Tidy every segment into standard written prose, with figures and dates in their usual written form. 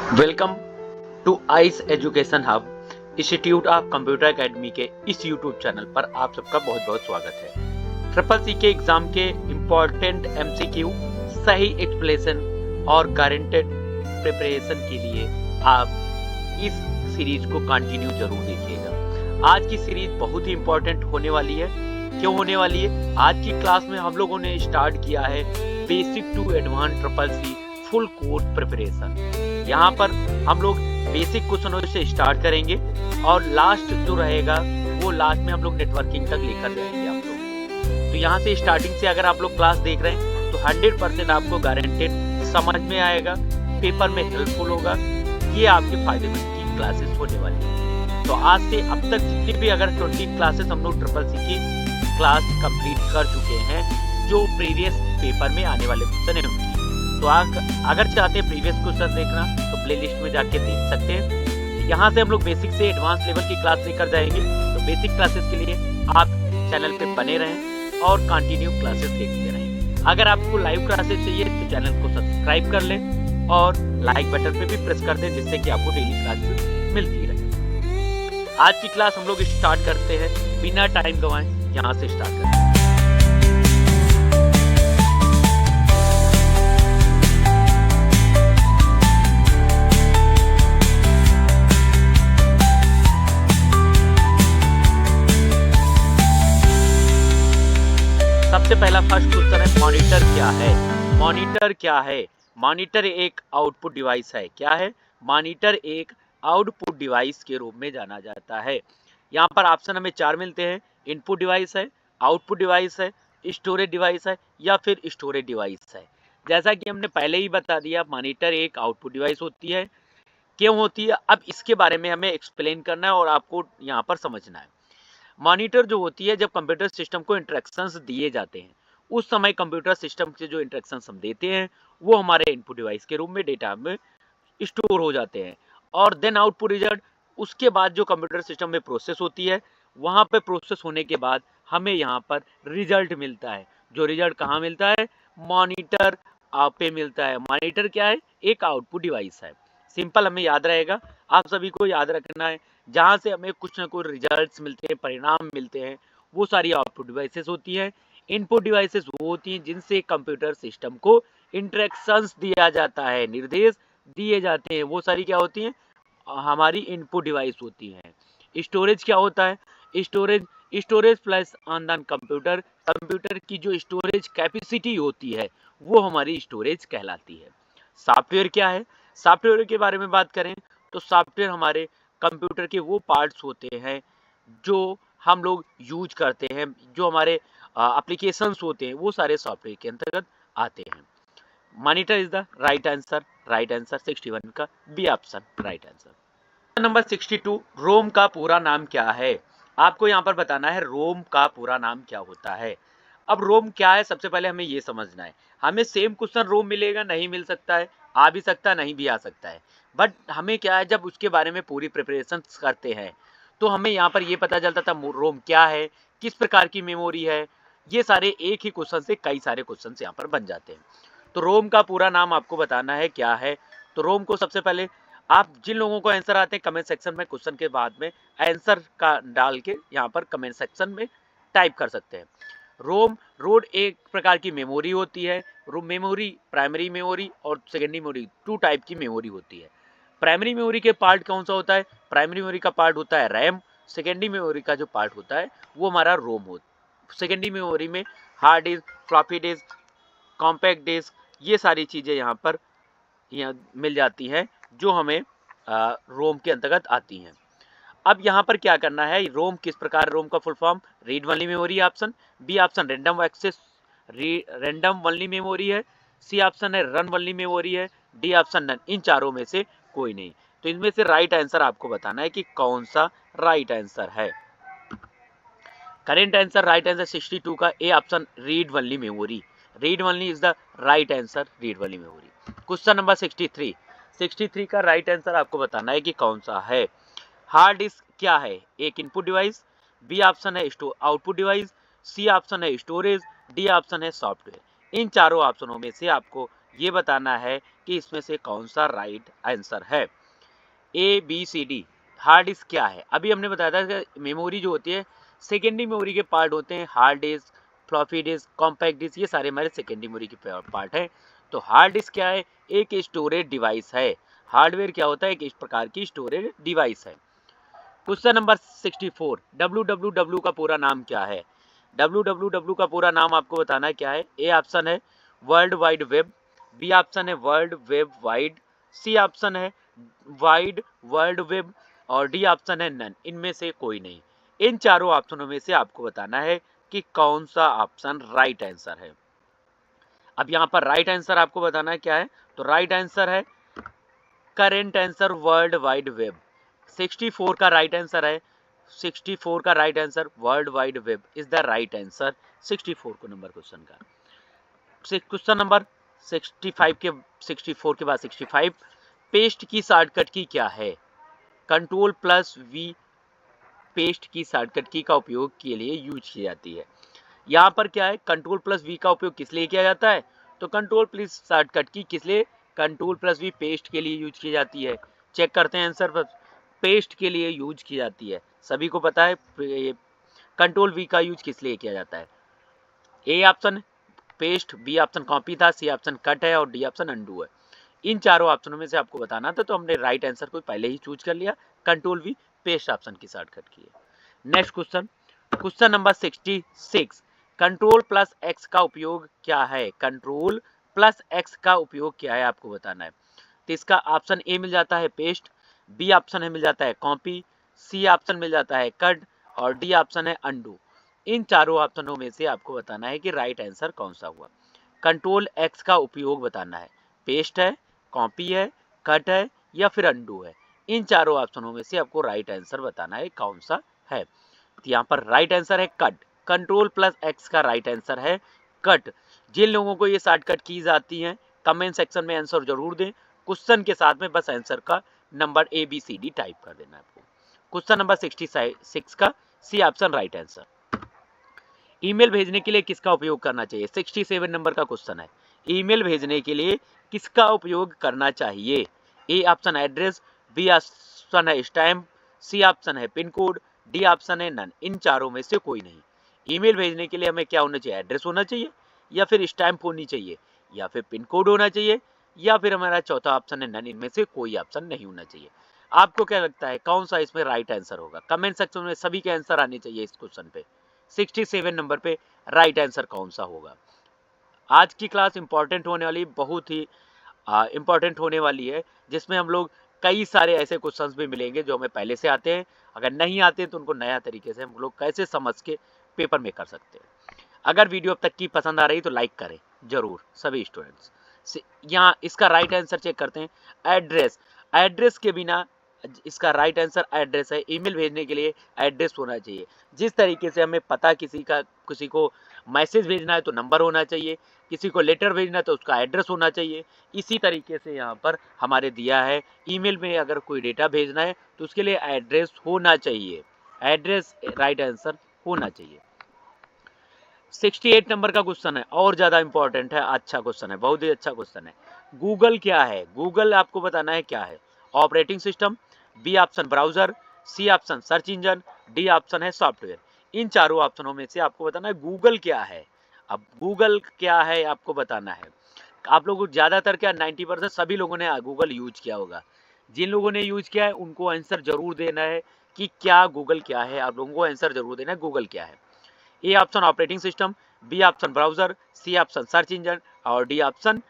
Welcome to ice education hub institute of computer academy के इस YouTube channel पर आप सबका बहुत बहुत स्वागत है। ट्रिपल सी के एग्जाम के इम्पोर्टेंट एमसीक्यू, सही एक्सप्लेनेशन और गारंटेड प्रिपरेशन के लिए आप इस सीरीज को कंटिन्यू जरूर देखिएगा। आज की सीरीज बहुत ही इम्पोर्टेंट होने वाली है। क्यों होने वाली है? आज की क्लास में हम लोगों ने स्टार्ट किया है basic to advance triple C full course preparation. यहाँ पर हम लोग बेसिक क्वेश्चनों से स्टार्ट करेंगे और लास्ट जो रहेगा वो लास्ट में हम लोग नेटवर्किंग तक लेकर जाएंगे आप लोग। तो यहाँ से स्टार्टिंग से अगर आप लोग क्लास देख रहे हैं तो 100% आपको गारंटेड समझ में आएगा, पेपर में हेल्पफुल होगा। ये आपके फायदेमंद की क्लासेस होने वाली है। तो आज से अब तक जितनी भी अगर 20 क्लासेस हम लोग ट्रिपल सी की क्लास कंप्लीट कर चुके हैं, जो प्रीवियस पेपर में आने वाले क्वेश्चन है उनकी। तो अगर चाहते हैं प्रीवियस क्वेश्चन देखना तो प्लेलिस्ट में जाके देख सकते हैं। यहाँ से हम लोग बेसिक से एडवांस लेवल की क्लास लेकर जाएंगे। तो बेसिक क्लासेस के लिए आप चैनल पे बने रहें और कंटिन्यू क्लासेस देखते रहें। अगर आपको लाइव क्लासेस चाहिए तो चैनल को सब्सक्राइब कर लें और लाइक बटन पे भी प्रेस कर दें, जिससे कि आपको डेली क्लासेस मिलती रहे। आज की क्लास हम लोग स्टार्ट करते हैं बिना टाइम गवाएं। यहाँ से स्टार्ट करते हैं। सबसे पहला फर्स्ट क्वेश्चन है, मॉनिटर क्या है? मॉनिटर क्या है? मॉनिटर एक आउटपुट डिवाइस है। क्या है? मॉनिटर एक आउटपुट डिवाइस के रूप में जाना जाता है। यहाँ पर ऑप्शन हमें 4 मिलते हैं। इनपुट डिवाइस है, आउटपुट डिवाइस है, स्टोरेज डिवाइस है या फिर स्टोरेज डिवाइस है। जैसा कि हमने पहले ही बता दिया, मॉनिटर एक आउटपुट डिवाइस होती है। क्यों होती है, अब इसके बारे में हमें एक्सप्लेन करना है और आपको यहाँ पर समझना है। मॉनिटर जो होती है, जब कंप्यूटर सिस्टम को इंस्ट्रक्शंस दिए जाते हैं, उस समय कंप्यूटर सिस्टम से जो इंस्ट्रक्शंस हम देते हैं वो हमारे इनपुट डिवाइस के रूप में डेटा में स्टोर हो जाते हैं। और देन आउटपुट रिजल्ट, उसके बाद जो कंप्यूटर सिस्टम में प्रोसेस होती है, वहाँ पे प्रोसेस होने के बाद हमें यहाँ पर रिजल्ट मिलता है। जो रिजल्ट कहाँ मिलता है? मॉनिटर पे मिलता है। मॉनिटर क्या है? एक आउटपुट डिवाइस है। सिंपल हमें याद रहेगा, आप सभी को याद रखना है। जहाँ से हमें कुछ ना कुछ रिजल्ट्स मिलते हैं, परिणाम मिलते हैं, वो सारी आउटपुट डिवाइसेस होती हैं। इनपुट डिवाइसेस वो होती हैं जिनसे कंप्यूटर सिस्टम को इंस्ट्रक्शंस दिया जाता है, निर्देश दिए जाते हैं, वो सारी क्या होती हैं? हमारी इनपुट डिवाइस होती हैं। स्टोरेज क्या होता है? Storage plus on the computer, computer की जो स्टोरेज कैपेसिटी होती है वो हमारी स्टोरेज कहलाती है। सॉफ्टवेयर क्या है? सॉफ्टवेयर के बारे में बात करें तो सॉफ्टवेयर हमारे कंप्यूटर के वो पार्ट्स होते हैं जो हम लोग यूज करते हैं, जो हमारे एप्लीकेशंस होते हैं, वो सारे सॉफ्टवेयर के अंतर्गत आते हैं। Monitor is the right answer. Right answer 61 का B option right answer. Number 62, ROM का पूरा नाम क्या है? आपको यहाँ पर बताना है रोम का पूरा नाम क्या होता है। अब रोम क्या है, सबसे पहले हमें ये समझना है। हमें सेम क्वेश्चन रोम मिलेगा, नहीं मिल सकता है, आ भी सकता है, नहीं भी आ सकता है। बट हमें क्या है, जब उसके बारे में पूरी प्रिपरेशन करते हैं तो हमें यहाँ पर ये पता चलता था रोम क्या है, किस प्रकार की मेमोरी है। ये सारे एक ही क्वेश्चन से कई सारे क्वेश्चन यहाँ पर बन जाते हैं। तो रोम का पूरा नाम आपको बताना है क्या है। तो रोम को सबसे पहले, आप जिन लोगों को आंसर आते हैं कमेंट सेक्शन में क्वेश्चन के बाद में आंसर का डाल के यहाँ पर कमेंट सेक्शन में टाइप कर सकते हैं। रोम एक प्रकार की मेमोरी होती है। रोम मेमोरी, प्राइमरी मेमोरी और सेकेंडरी मेमोरी, 2 टाइप की मेमोरी होती है। प्राइमरी मेमोरी के पार्ट कौन सा होता है? प्राइमरी मेमोरी का पार्ट होता है रैम। सेकेंडरी मेमोरी का जो पार्ट होता है वो हमारा रोम होता है। सेकेंडरी मेमोरी में hard disk, floppy disk, compact disk, ये सारी चीज़ें यहाँ पर मिल जाती हैं जो हमें रोम के अंतर्गत आती हैं। अब यहाँ पर क्या करना है, रोम किस प्रकार, रोम का full form read only memory option, B option random access random only memory है, सी ऑप्शन है रन ओनली मेमोरी है, डी ऑप्शन नन। इन चारों में से कोई नहीं। तो इनमें से राइट आंसर आपको बताना है कि कौन सा राइट आंसर है। करेंट आंसर, राइट आंसर 62 का A option read only memory. Read only is the right answer, read only memory. Question number 63 का राइट आंसर आपको बताना है कि कौन सा है। हार्ड डिस्क क्या है? एक इनपुट डिवाइस, बी ऑप्शन है आउटपुट डिवाइस, सी ऑप्शन है स्टोरेज, डी ऑप्शन है सॉफ्टवेयर। इन चारों ऑप्शनों में से आपको ये बताना है कि इसमें से कौन सा राइट आंसर है। A B C D. Hard disk क्या है? अभी हमने बताया था कि मेमोरी जो होती है सेकेंडरी मेमोरी के पार्ट होते हैं, hard disk, floppy disk, compact disk, ये सारे हमारे सेकेंडरी मेमोरी के पार्ट हैं। तो हार्ड डिस्क क्या है? एक स्टोरेज डिवाइस है। हार्डवेयर क्या होता है? एक इस प्रकार की स्टोरेज डिवाइस है। क्वेश्चन नंबर 64, www का पूरा नाम क्या है? www का पूरा नाम आपको बताना क्या है? ए ऑप्शन है world wide web, B option है world web wide, C option है वाइड वर्ल्ड वेब और डी ऑप्शन है नन। इनमें से कोई नहीं। इन चारों ऑप्शनों में से आपको बताना है कि कौन सा ऑप्शन राइट आंसर है। अब यहाँ पर राइट आंसर आपको बताना है क्या है? तो राइट आंसर है current answer world wide web. 64 का राइट आंसर है, 64 का right answer world wide web is the right answer 64 को नंबर क्वेश्चन का। क्वेश्चन नंबर 65 के 64 के बाद 65, पेस्ट की शॉर्टकट की क्या है? कंट्रोल प्लस वी पेस्ट की शॉर्टकट की का उपयोग के लिए यूज की जाती है। यहाँ पर क्या है? कंट्रोल प्लस वी का उपयोग किस लिए किया जाता है? तो कंट्रोल प्लस शॉर्टकट की किस लिए? कंट्रोल प्लस वी पेस्ट के लिए यूज की जाती है। चेक करते हैं आंसर पर। पेस्ट के लिए यूज की जाती है, सभी को पता है। कंट्रोल वी का यूज किस लिए किया जाता है? A option paste, B option copy था, सी ऑप्शन कट है और डी ऑप्शन अंडू है। इन चारों ऑप्शनों में से आपको बताना था, तो हमने राइट आंसर को पहले ही चूज कर लिया। कंट्रोल वी पेस्ट ऑप्शन की शॉर्टकट की है। Next question, question number 66, control plus x का उपयोग क्या है? कंट्रोल प्लस एक्स का उपयोग क्या है आपको बताना है। तो इसका ऑप्शन ए मिल जाता है पेस्ट, बी ऑप्शन है मिल जाता है कॉपी, सी ऑप्शन मिल जाता है कट और डी ऑप्शन है अंडू। इन चारों ऑप्शनों में से आपको बताना है कि राइट आंसर कौन सा हुआ। कंट्रोल एक्स का उपयोग बताना है, पेस्ट है, कॉपी है, कट है या फिर अंडू है। इन चारों ऑप्शनों में से आपको राइट आंसर बताना है कौन सा है। तो यहाँ पर राइट आंसर है कट। कंट्रोल प्लस एक्स का राइट आंसर है कट। जिन लोगों को ये शॉर्टकट कीज आती हैं कमेंट सेक्शन में आंसर जरूर दें। क्वेश्चन के साथ में बस आंसर का number A B C D type कर देना है आपको। क्वेश्चन नंबर 66 का C option right answer. Email भेजने के लिए किसका उपयोग करना चाहिए? 67 नंबर का क्वेश्चन है। ईमेल भेजने के लिए किसका उपयोग करना चाहिए? A option address, B option है स्टैम्प, सी ऑप्शन है पिन कोड, डी ऑप्शन है नन। इन चारों में से कोई नहीं। ईमेल भेजने के लिए हमें क्या होना चाहिए? एड्रेस होना चाहिए या फिर स्टैम्प होनी चाहिए या फिर पिन कोड होना चाहिए या फिर हमारा चौथा ऑप्शन है नन। इनमें से कोई ऑप्शन नहीं होना चाहिए। आपको क्या लगता है कौन सा इसमें राइट आंसर होगा? कमेंट सेक्शन में सभी के आंसर आने चाहिए इस क्वेश्चन पे। 67 नंबर पे राइट आंसर कौन सा होगा? आज की क्लास इंपॉर्टेंट होने वाली, बहुत ही इंपॉर्टेंट होने वाली है, जिसमें हम लोग कई सारे ऐसे क्वेश्चंस भी मिलेंगे जो हमें पहले से आते हैं। अगर नहीं आते तो उनको नया तरीके से हम लोग कैसे समझ के पेपर में कर सकते हैं। अगर वीडियो अब तक की पसंद आ रही तो लाइक करें जरूर सभी स्टूडेंट्स। यहाँ इसका राइट आंसर चेक करते हैं। एड्रेस, एड्रेस के बिना इसका राइट आंसर एड्रेस है। ईमेल भेजने के लिए एड्रेस होना चाहिए। जिस तरीके से हमें पता किसी को मैसेज भेजना है तो नंबर होना चाहिए, किसी को लेटर भेजना है तो उसका एड्रेस होना चाहिए। इसी तरीके से यहाँ पर हमारे दिया है ईमेल में अगर कोई डेटा भेजना है तो उसके लिए एड्रेस होना चाहिए। एड्रेस राइट आंसर होना चाहिए। 68 नंबर का क्वेश्चन है और ज्यादा इंपॉर्टेंट है, अच्छा क्वेश्चन है, बहुत ही अच्छा क्वेश्चन है। गूगल क्या है? गूगल आपको बताना है क्या है। Operating system, B option browser, C option search engine, D option है सॉफ्टवेयर। इन चारों ऑप्शनों में से आपको बताना है गूगल क्या है। अब गूगल क्या है आपको बताना है। आप लोगों को ज्यादातर क्या 90% सभी लोगों ने गूगल यूज किया होगा। जिन लोगों ने यूज किया है उनको आंसर जरूर देना है कि क्या गूगल क्या है। आप लोगों को आंसर जरूर देना है गूगल क्या है। A option operating system, B option browser, C option search engine और डी ऑप्शन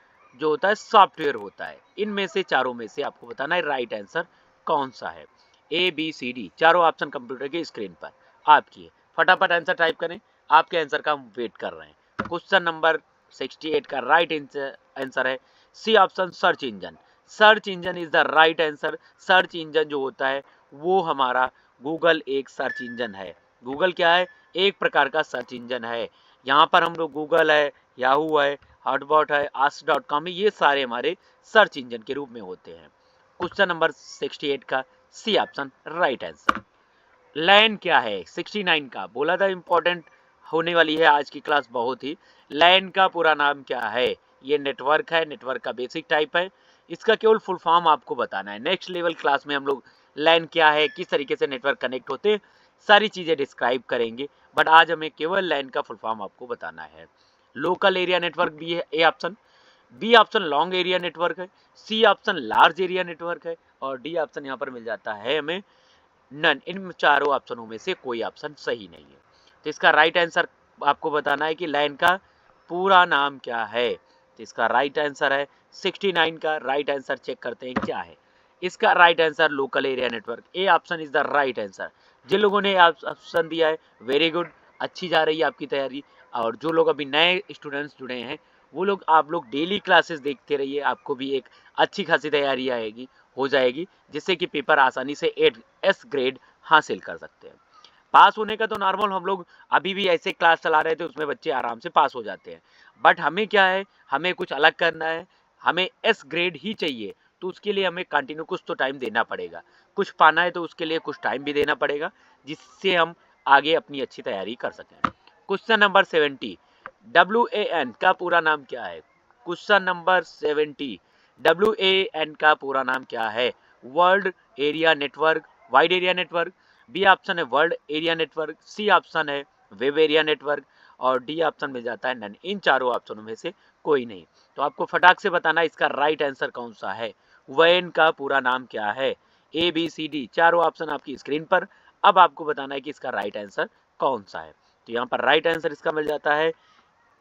जो होता है सॉफ्टवेयर होता है। इनमें से चारों में से आपको बताना है राइट आंसर कौन सा है। ए बी सी डी चारों ऑप्शन कंप्यूटर की स्क्रीन पर आपकी है। फटाफट आंसर टाइप करें, आपके आंसर का हम वेट कर रहे हैं। क्वेश्चन नंबर 68 का राइट आंसर है C option search engine. Search engine is the right answer. Search engine जो होता है वो हमारा गूगल एक सर्च इंजन है। गूगल क्या है? एक प्रकार का सर्च इंजन है। यहाँ पर हम लोग गूगल है, याहू है, हॉटबॉट है, ask.com है, ये सारे हमारे सर्च इंजन के रूप में होते हैं। क्वेश्चन नंबर 68 का सी ऑप्शन राइट आंसर। लैन क्या है? 69 का बोला था इंपॉर्टेंट होने वाली है आज की क्लास बहुत ही। लैन का पूरा नाम क्या है? ये नेटवर्क है, नेटवर्क का बेसिक टाइप है, इसका केवल फुल फॉर्म आपको बताना है। नेक्स्ट लेवल क्लास में हम लोग लैन क्या है, किस तरीके से नेटवर्क कनेक्ट होते हैं, सारी चीज़ें डिस्क्राइब करेंगे, बट आज हमें केवल लैन का फुल फॉर्म आपको बताना है। लोकल एरिया नेटवर्क भी है A option, B option long area network है, C option large area network है और डी ऑप्शन यहाँ पर मिल जाता है हमें नन। इन चारों ऑप्शनों में से कोई ऑप्शन सही नहीं है। तो इसका राइट आंसर आपको बताना है कि लाइन का पूरा नाम क्या है। तो इसका राइट आंसर है 69 का राइट आंसर चेक करते हैं क्या है। इसका right answer local area network, A option is the right answer. जिन लोगों ने ऑप्शन दिया है वेरी गुड, अच्छी जा रही है आपकी तैयारी। और जो लोग अभी नए स्टूडेंट्स जुड़े हैं वो लोग, आप लोग डेली क्लासेस देखते रहिए, आपको भी एक अच्छी खासी तैयारी आएगी, हो जाएगी, जिससे कि पेपर आसानी से 8S ग्रेड हासिल कर सकते हैं। पास होने का तो नॉर्मल हम लोग अभी भी ऐसे क्लास चला रहे थे, उसमें बच्चे आराम से पास हो जाते हैं, बट हमें क्या है, हमें कुछ अलग करना है, हमें S ग्रेड ही चाहिए। तो उसके लिए हमें कंटिन्यू कुछ तो टाइम देना पड़ेगा, कुछ पाना है तो उसके लिए कुछ टाइम भी देना पड़ेगा, जिससे हम आगे अपनी अच्छी तैयारी कर सकें। क्वेश्चन नंबर 70, WAN का पूरा नाम क्या है? क्वेश्चन नंबर 70, WAN का पूरा नाम क्या है? World area network, wide area network, B option है world area network, C option है वेब एरिया नेटवर्क और डी ऑप्शन मिल जाता है नन। इन चारों ऑप्शनों में से कोई नहीं। तो आपको फटाक से बताना इसका राइट आंसर कौन सा है। WAN का पूरा नाम क्या है? ABCD चारों ऑप्शन आपकी स्क्रीन पर। अब आपको बताना है कि इसका राइट आंसर कौन सा है। तो यहाँ पर राइट आंसर इसका मिल जाता है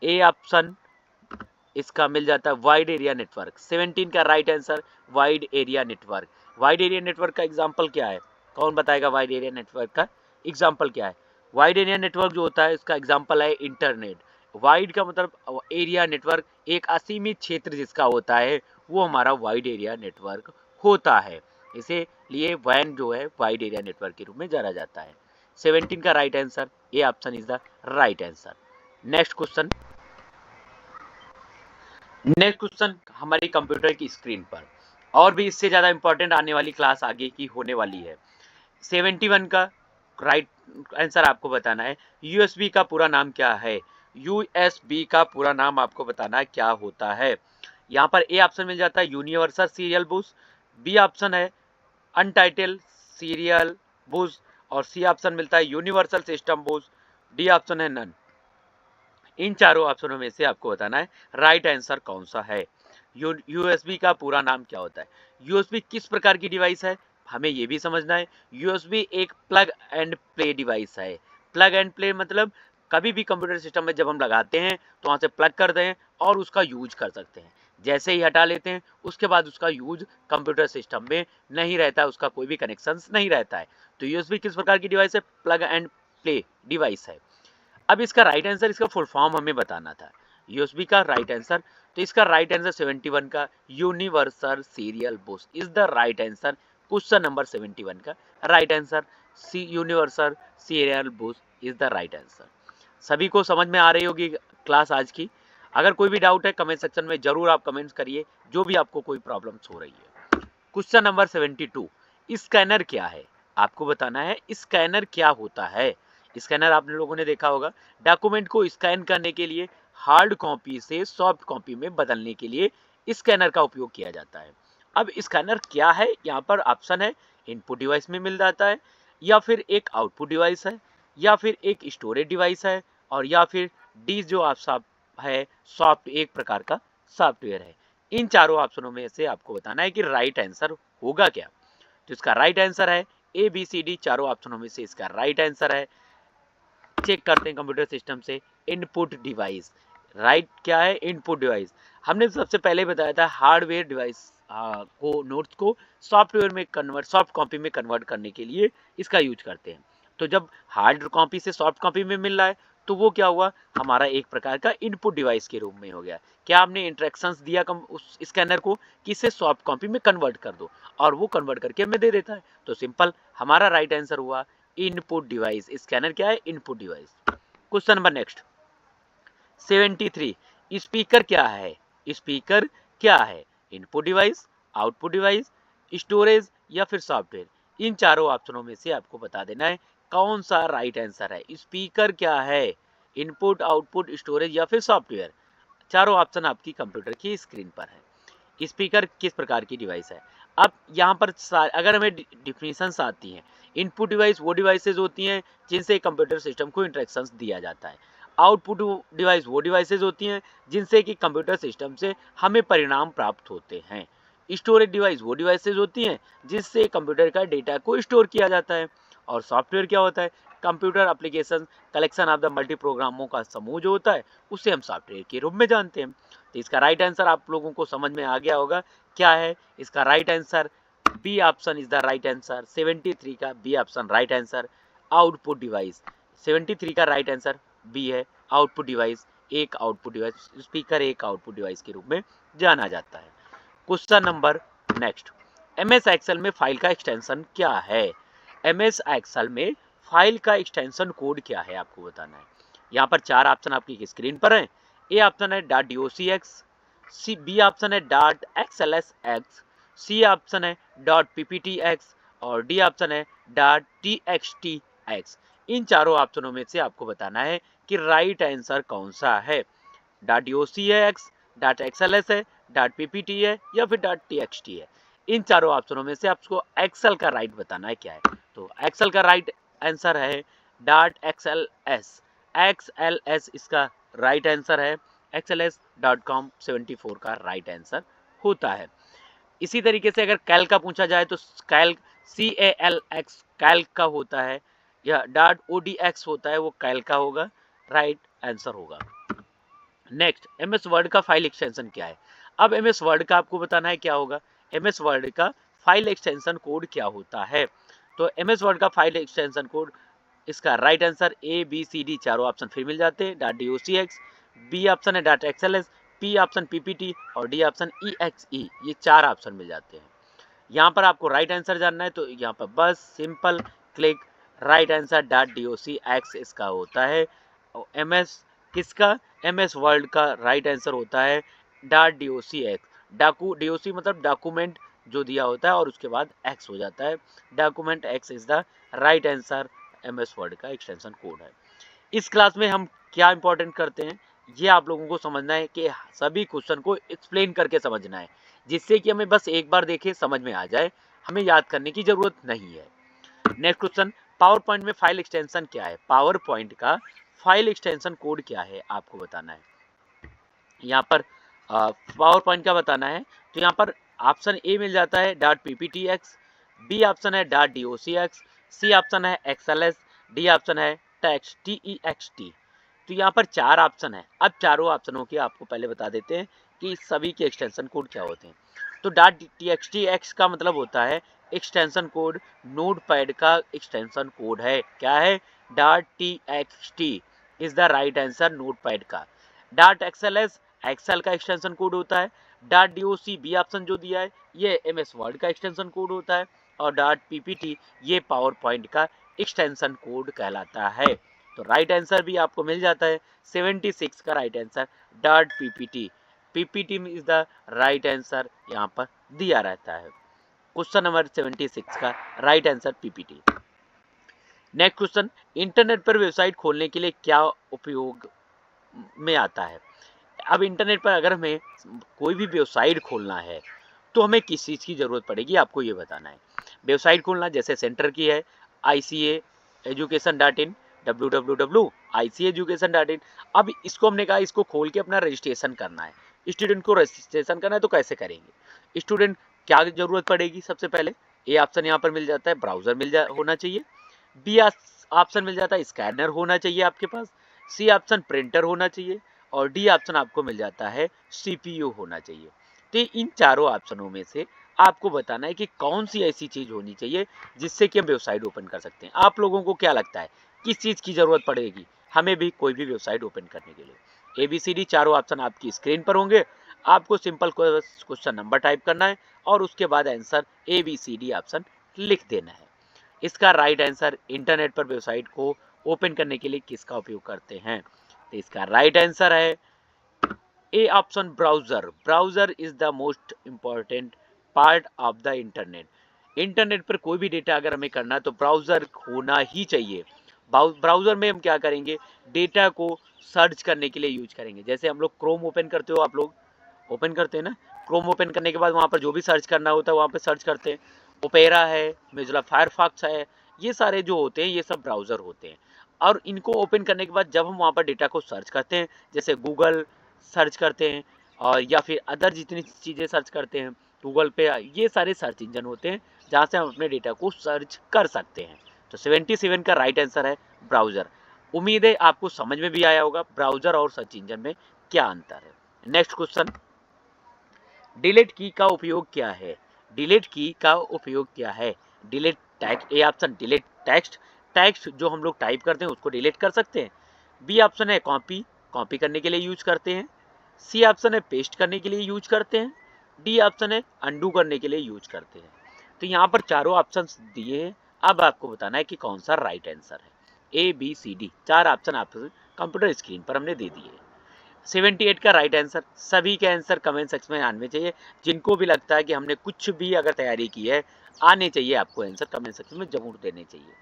ए ऑप्शन, इसका मिल जाता है वाइड एरिया नेटवर्क। 17 का right answer wide area network. Wide area network का एग्जांपल क्या है? कौन बताएगा वाइड एरिया नेटवर्क का एग्जांपल क्या है? वाइड एरिया नेटवर्क जो होता है इसका एग्जांपल है इंटरनेट। वाइड का मतलब एरिया नेटवर्क, एक असीमित क्षेत्र जिसका होता है वो हमारा वाइड एरिया नेटवर्क होता है। इसीलिए वैन जो है वाइड एरिया नेटवर्क के रूप में जाना जाता है। 17 का right answer A option is the right answer. Next question, next question हमारी कंप्यूटर की स्क्रीन पर, और भी इससे ज्यादा इंपॉर्टेंट आने वाली क्लास आगे की होने वाली है। 71 का राइट आंसर आपको बताना है। यूएसबी का पूरा नाम क्या है? यूएसबी का पूरा नाम आपको बताना है क्या होता है। यहाँ पर ए ऑप्शन मिल जाता है universal serial bus, B option है अनटाइटल सीरियल बूस और सी ऑप्शन मिलता है universal system bus, D option है नन। इन चारों ऑप्शनों में से आपको बताना है राइट आंसर कौन सा है। यूएसबी का पूरा नाम क्या होता है? यूएसबी किस प्रकार की डिवाइस है, हमें ये भी समझना है। यूएसबी एक प्लग एंड प्ले डिवाइस है। प्लग एंड प्ले मतलब कभी भी कंप्यूटर सिस्टम में जब हम लगाते हैं तो वहाँ से प्लग कर दें और उसका यूज कर सकते हैं, जैसे ही हटा लेते हैं उसके बाद उसका यूज कंप्यूटर सिस्टम में नहीं रहता है, उसका कोई भी कनेक्शन नहीं रहता है। तो यूएसबी किस प्रकार की डिवाइस है? प्लग एंड प्ले डिवाइस है। अब इसका राइट आंसर, इसका फुल फॉर्म हमें बताना था यूएसबी का राइट आंसर। तो इसका राइट आंसर 71 का universal serial bus is the right answer. Question number 71 का right answer C universal serial bus is the right answer. सभी को समझ में आ रही होगी क्लास आज की। अगर कोई भी डाउट है कमेंट सेक्शन में जरूर आप कमेंट्स करिए, जो भी आपको कोई प्रॉब्लम्स हो रही है। क्वेश्चन नंबर 72, स्कैनर क्या है? आपको बताना है स्कैनर क्या होता है। स्कैनर आप लोगों ने देखा होगा, डॉक्यूमेंट को स्कैन करने के लिए हार्ड कॉपी से सॉफ्ट कॉपी में बदलने के लिए स्कैनर का उपयोग किया जाता है। अब स्कैनर क्या है? यहाँ पर ऑप्शन है इनपुट डिवाइस में मिल जाता है, या फिर एक आउटपुट डिवाइस है, या फिर एक स्टोरेज डिवाइस है, और या फिर डी जो आप है सॉफ्ट, एक प्रकार का सॉफ्टवेयर है। इन चारों ऑप्शनों में से आपको बताना है कि राइट आंसर होगा क्या। तो इसका राइट आंसर है ABCD चारों ऑप्शनों में से इसका राइट आंसर है। चेक करते हैं कंप्यूटर सिस्टम से इनपुट डिवाइस। राइट क्या है? Input device. हमने सबसे पहले बताया था हार्डवेयर डिवाइस को, नोट्स को सॉफ्टवेयर में कन्वर्ट, सॉफ्ट कॉपी में कन्वर्ट करने के लिए इसका यूज करते हैं। तो जब हार्ड कॉपी से सॉफ्ट कॉपी में मिल रहा है तो वो क्या हुआ, हमारा एक प्रकार का इनपुट डिवाइस के रूप में हो गया। क्या आपने इंस्ट्रक्शंस दिया उस स्कैनर को कि इसे सॉफ्ट कॉपी में कन्वर्ट कर दो, और वो कन्वर्ट करके हमें दे देता है। तो सिंपल हमारा राइट आंसर हुआ इनपुट डिवाइस। स्कैनर क्या है? Input device. Question number next 73, speaker क्या है? स्पीकर क्या है? Input device, output device, storage या फिर सॉफ्टवेयर। इन चारों ऑप्शनों में से आपको बता देना है कौन सा राइट आंसर है। स्पीकर क्या है? इनपुट, आउटपुट, स्टोरेज या फिर सॉफ्टवेयर। चारों ऑप्शन आपकी कंप्यूटर की स्क्रीन पर है। स्पीकर किस प्रकार की डिवाइस है? अब यहाँ पर अगर हमें डिफिनीशंस आती हैं, इनपुट डिवाइस वो डिवाइसेज होती हैं जिनसे कंप्यूटर सिस्टम को इंस्ट्रक्शंस दिया जाता है। आउटपुट डिवाइस वो डिवाइसेज होती हैं जिनसे कि कंप्यूटर सिस्टम से हमें परिणाम प्राप्त होते हैं। स्टोरेज डिवाइस वो डिवाइसेज होती हैं जिससे कंप्यूटर का डेटा को स्टोर किया जाता है। और सॉफ्टवेयर क्या होता है? Computer application collection of the multi प्रोग्रामों का समूह जो होता है उसे हम सॉफ्टवेयर के रूप में जानते हैं। तो इसका राइट आंसर आप लोगों को समझ में आ गया होगा क्या है इसका right answer. B option is the right answer. 73 का B option right answer. Output device 73 का राइट आंसर बी है। आउटपुट डिवाइस एक आउटपुट डिवाइस, स्पीकर एक आउटपुट डिवाइस के रूप में जाना जाता है। Question number next, MS Excel में फाइल का एक्सटेंशन क्या है? एमएस एक्सेल में फाइल का एक्सटेंशन कोड क्या है आपको बताना है। यहाँ पर चार ऑप्शन आपकी स्क्रीन पर हैं। ए ऑप्शन है .docx, सी बी ऑप्शन है .xlsx, सी ऑप्शन है .pptx और डी ऑप्शन है .txtx। इन चारों ऑप्शनों में से आपको बताना है कि राइट आंसर कौन सा है। .doc है x, .xls है, .ppt है या फिर .txt है। इन चारों ऑप्शनों में से आपको एक्सेल का राइट बताना है क्या है। तो एक्सेल का राइट आंसर है .xls। xls इसका राइट आंसर है। xls.com 74 का राइट आंसर होता है। इसी तरीके से अगर कैल्क का पूछा जाए तो कैल्क CALX कैल्क का होता है या .odx होता है, वो कैल्क का होगा, राइट आंसर होगा। नेक्स्ट, एमएस वर्ड का फाइल एक्सटेंशन क्या है? अब एमएस वर्ड का आपको बताना है क्या होगा। एमएस वर्ड का फाइल एक्सटेंशन कोड क्या होता है? तो एमएस वर्ड का फाइल एक्सटेंशन कोड, इसका राइट आंसर ABCD चारों ऑप्शन फिर मिल जाते हैं। .docx, बी ऑप्शन है .xls, पी ऑप्शन PPT और डी ऑप्शन EXE, ये चार ऑप्शन मिल जाते हैं। यहाँ पर आपको राइट आंसर जानना है तो यहाँ पर बस simple click right answer .docx इसका होता है। एमएस किसका? एमएस वर्ड का राइट आंसर होता है .docx। DOC मतलब डॉक्यूमेंट जो दिया होता है और उसके बाद एक्स हो जाता है। Document x is the right answer, MS word का एक्सटेंशन कोड है। इस क्लास में हम क्या इंपॉर्टेंट करते हैं ये आप लोगों को समझना है कि सभी क्वेश्चन को एक्सप्लेन करके समझना है, जिससे कि हमें बस एक बार देखे समझ में आ जाए, हमें याद करने की जरूरत नहीं है। नेक्स्ट क्वेश्चन, पावर पॉइंट में फाइल एक्सटेंशन क्या है? पावर पॉइंट का फाइल एक्सटेंशन कोड क्या है आपको बताना है। यहाँ पर पावर पॉइंट का बताना है तो यहाँ पर ऑप्शन ए मिल जाता है .pptx, बी ऑप्शन है .docx, सी ऑप्शन है xls, डी ऑप्शन है text। तो यहाँ पर चार ऑप्शन है। अब चारों ऑप्शनों के आपको पहले बता देते हैं कि सभी के एक्सटेंशन कोड क्या होते हैं। तो .txtx का मतलब होता है एक्सटेंशन कोड, नोटपैड का एक्सटेंशन कोड है। क्या है? .txt is the right answer notepad का। .xls एक्सेल का एक्सटेंशन कोड होता है। .doc बी ऑप्शन जो दिया है ये एमएस वर्ड का एक्सटेंशन कोड होता है और .ppt ये पावर पॉइंट का एक्सटेंशन कोड कहलाता है। तो राइट आंसर भी आपको मिल जाता है। 76 का right answer .ppt, ppt is the right answer यहाँ पर दिया रहता है। क्वेश्चन नंबर 76 का right answer ppt। Next question, internet पर वेबसाइट खोलने के लिए क्या उपयोग में आता है? अब इंटरनेट पर अगर हमें कोई भी वेबसाइट खोलना है तो हमें किस चीज़ की ज़रूरत पड़ेगी आपको ये बताना है। वेबसाइट खोलना जैसे सेंटर की है ICAeducation.in, www.icaeducation.in। अब इसको हमने कहा इसको खोल के अपना रजिस्ट्रेशन करना है, स्टूडेंट को रजिस्ट्रेशन करना है तो कैसे करेंगे? स्टूडेंट क्या ज़रूरत पड़ेगी? सबसे पहले ए ऑप्शन यहाँ पर मिल जाता है, ब्राउज़र होना चाहिए। बी ऑप्शन मिल जाता है, स्कैनर होना चाहिए आपके पास। सी ऑप्शन प्रिंटर होना चाहिए और डी ऑप्शन आपको मिल जाता है CPU होना चाहिए। तो इन चारों ऑप्शनों में से आपको बताना है कि कौन सी ऐसी चीज होनी चाहिए जिससे कि हम वेबसाइट ओपन कर सकते हैं। आप लोगों को क्या लगता है किस चीज की जरूरत पड़ेगी हमें भी कोई भी वेबसाइट ओपन करने के लिए? ABCD चारों ऑप्शन आपकी स्क्रीन पर होंगे। आपको सिंपल क्वेश्चन नंबर टाइप करना है और उसके बाद आंसर ABCD ऑप्शन लिख देना है। इसका राइट आंसर, इंटरनेट पर वेबसाइट को ओपन करने के लिए किसका उपयोग करते हैं? तो इसका राइट आंसर है A option, browser. Browser is the most important part of the internet. Internet पर कोई भी डेटा अगर हमें करना है तो ब्राउजर होना ही चाहिए। ब्राउजर में हम क्या करेंगे? डेटा को सर्च करने के लिए यूज करेंगे। जैसे हम लोग क्रोम ओपन करते हो, आप लोग ओपन करते हैं ना, क्रोम ओपन करने के बाद वहाँ पर जो भी सर्च करना होता है वहाँ पे सर्च करते हैं। ओपेरा है, मोज़िला फायरफॉक्स है, ये सारे जो होते हैं ये सब ब्राउज़र होते हैं। और इनको ओपन करने के बाद जब हम वहाँ पर डेटा को सर्च करते हैं, जैसे गूगल सर्च करते हैं और या फिर अदर जितनी चीज़ें सर्च करते हैं गूगल पे, ये सारे सर्च इंजन होते हैं जहाँ से हम अपने डेटा को सर्च कर सकते हैं। तो 77 का राइट आंसर है ब्राउज़र। उम्मीद है आपको समझ में भी आया होगा ब्राउज़र और सर्च इंजन में क्या अंतर है। नेक्स्ट क्वेश्चन, डिलीट की का उपयोग क्या है? डिलीट की का उपयोग क्या है? Delete text, A option delete text, text जो हम लोग टाइप करते हैं उसको डिलीट कर सकते हैं। बी ऑप्शन है कॉपी, कॉपी करने के लिए यूज करते हैं। सी ऑप्शन है पेस्ट करने के लिए यूज करते हैं। डी ऑप्शन है अंडू करने के लिए यूज करते हैं। तो यहाँ पर चारों ऑप्शंस दिए हैं, अब आपको बताना है कि कौन सा राइट आंसर है। ए बी सी डी, चार ऑप्शन आपको कंप्यूटर स्क्रीन पर हमने दे दिए। 78 का राइट आंसर, सभी के आंसर कमेंट सेक्शन में आने चाहिए। जिनको भी लगता है कि हमने कुछ भी अगर तैयारी की है, आने चाहिए आपको आंसर कमेंट सेक्शन में जरूर देने चाहिए।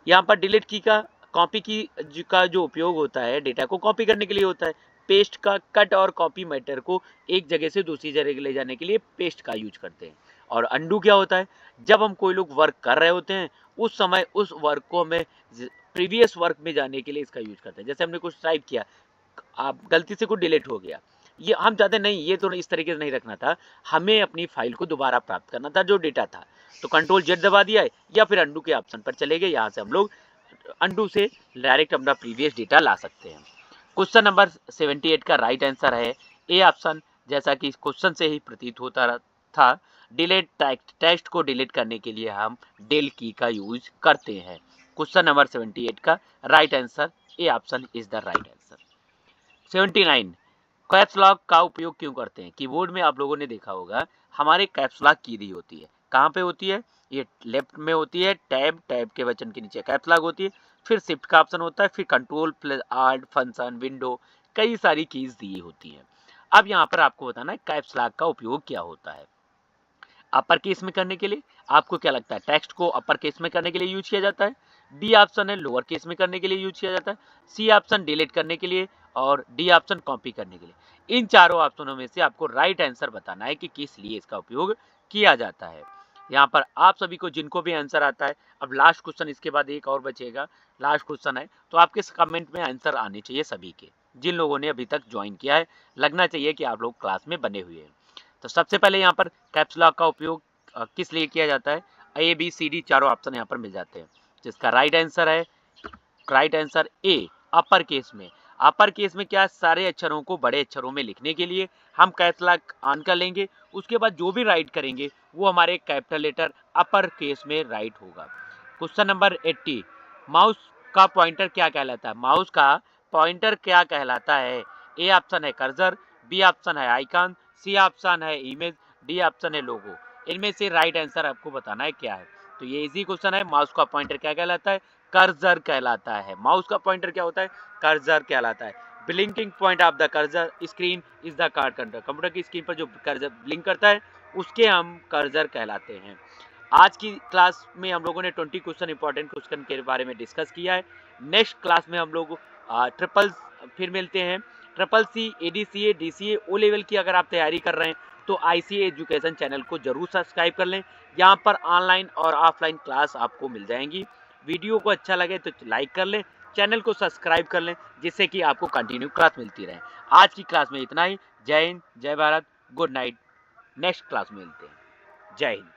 यहाँ पर डिलीट की का, कॉपी की का जो उपयोग होता है डेटा को कॉपी करने के लिए होता है। पेस्ट का, कट और कॉपी मैटर को एक जगह से दूसरी जगह ले जाने के लिए पेस्ट का यूज करते हैं। और अंडू क्या होता है, जब हम कोई लोग वर्क कर रहे होते हैं उस समय उस वर्क को हमें प्रीवियस वर्क में जाने के लिए इसका यूज करते हैं। जैसे हमने कुछ टाइप किया, आप गलती से कुछ डिलीट हो गया, ये हम चाहते नहीं, ये तो इस तरीके से नहीं रखना था, हमें अपनी फाइल को दोबारा प्राप्त करना था जो डेटा था। तो कंट्रोल जेड दबा दिया है या फिर अंडू के ऑप्शन पर चले गए, यहाँ से हम लोग अंडू से डायरेक्ट अपना प्रीवियस डेटा ला सकते हैं। क्वेश्चन नंबर 78 का राइट आंसर है ए ऑप्शन, जैसा कि क्वेश्चन से ही प्रतीत होता था। डिलीट टेक्स्ट, टेक्स्ट को डिलीट करने के लिए हम डेल की का यूज करते हैं। क्वेश्चन नंबर 78 का right answer A option is the right answer. 79, caps lock का उपयोग क्यों करते हैं? कीबोर्ड में आप लोगों ने देखा होगा हमारे कैप्स लॉक की दी होती है, कहाँ पे होती है? ये लेफ्ट में होती है, टैब, टैब के बटन के नीचे कैप्स लॉक होती है, फिर शिफ्ट का ऑप्शन होता है, फिर control plus alt function window, कई सारी कीज दी होती है। अब यहाँ पर आपको बताना है कैप्स लॉक का उपयोग क्या होता है। अपर केस में करने के लिए, आपको क्या लगता है टेक्स्ट को अपर केस में करने के लिए यूज किया जाता है। बी ऑप्शन है लोअर केस में करने के लिए यूज किया जाता है। सी ऑप्शन डिलीट करने के लिए और डी ऑप्शन कॉपी करने के लिए। इन चारों ऑप्शनों में से आपको राइट आंसर बताना है कि किस लिए इसका उपयोग किया जाता है। यहाँ पर आप सभी को जिनको भी आंसर आता है, अब लास्ट क्वेश्चन इसके बाद एक और बचेगा, लास्ट क्वेश्चन है, तो आपके कमेंट में आंसर आने चाहिए सभी के, जिन लोगों ने अभी तक ज्वाइन किया है, लगना चाहिए कि आप लोग क्लास में बने हुए हैं। तो सबसे पहले यहाँ पर कैप्स लॉक का उपयोग किस लिए किया जाता है? ए बी सी डी चारों ऑप्शन यहाँ पर मिल जाते हैं, जिसका राइट आंसर है, right answer A upper case में। अपर केस में क्या, सारे अक्षरों को बड़े अक्षरों में लिखने के लिए हम कैप्स लॉक ऑन कर लेंगे, उसके बाद जो भी राइट करेंगे वो हमारे कैपिटल लेटर अपर केस में राइट होगा। क्वेश्चन नंबर 80, माउस का पॉइंटर क्या कहलाता है? माउस का पॉइंटर क्या कहलाता है? ए ऑप्शन है कर्सर, बी ऑप्शन है आइकन, सी ऑप्शन है इमेज, डी ऑप्शन है लोगो। इनमें से राइट आंसर आपको बताना है क्या है। तो ये इजी क्वेश्चन है, माउस का पॉइंटर क्या कहलाता है? कर्सर कहलाता है। माउस का पॉइंटर क्या होता है? कर्सर कहलाता है। Blinking point of the cursor screen is the card control, computer की स्क्रीन पर जो कर्सर ब्लिंक करता है उसके हम कर्सर कहलाते हैं। आज की क्लास में हम लोगों ने 20 क्वेश्चन इंपॉर्टेंट क्वेश्चन के बारे में डिस्कस किया है। नेक्स्ट क्लास में हम लोग ट्रिपल फिर मिलते हैं। Triple C, ADCA, DCA, O level की अगर आप तैयारी कर रहे हैं तो आईसीए एजुकेशन चैनल को जरूर सब्सक्राइब कर लें। यहाँ पर ऑनलाइन और ऑफलाइन क्लास आपको मिल जाएंगी। वीडियो को अच्छा लगे तो लाइक कर लें, चैनल को सब्सक्राइब कर लें, जिससे कि आपको कंटिन्यू क्लास मिलती रहे। आज की क्लास में इतना ही। जय हिंद, जय Bharat, good night. Next class में मिलते हैं। जय हिंद।